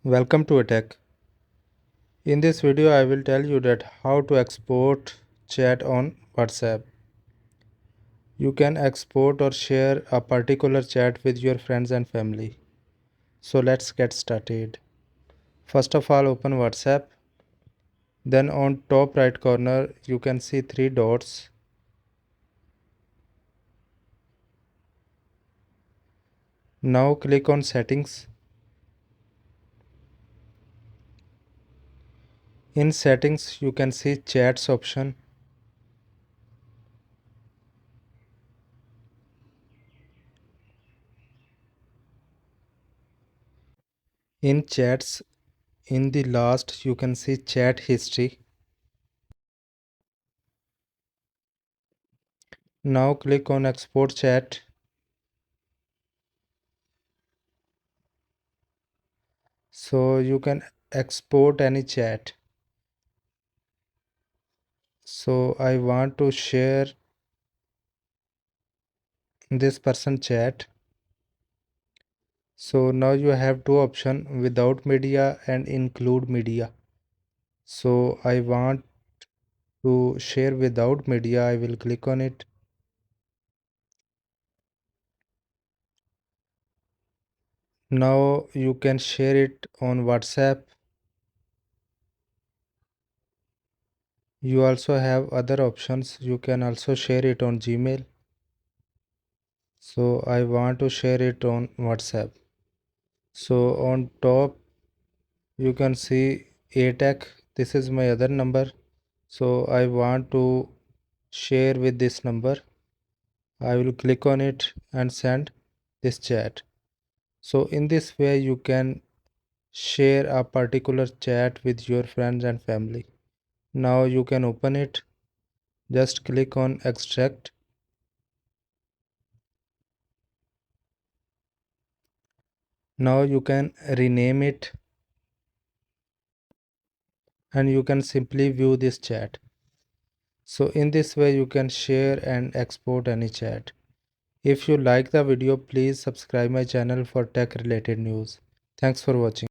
Welcome to Attack. In this video I will tell you that how to export chat on WhatsApp. You can export or share a particular chat with your friends and family. So let's get started. First of all, open WhatsApp. Then on top right corner you can see three dots. Now click on settings. In settings you can see chats option. In chats, in the last you can see chat history. Now click on export chat. So you can export any chat. So I want to share this person chat. So now you have two options, without media and include media. So I want to share without media. I will click on it. Now you can share it on WhatsApp. You also have other options. You can also share it on Gmail. So I want to share it on WhatsApp. So on top you can see ATAC. This is my other number. So I want to share with this number. I will click on it and send this chat. So in this way you can share a particular chat with your friends and family. Now you can open it. Just click on extract. Now you can rename it and you can simply view this chat. So in this way you can share and export any chat. If you like the video, please subscribe my channel for tech related news. Thanks for watching.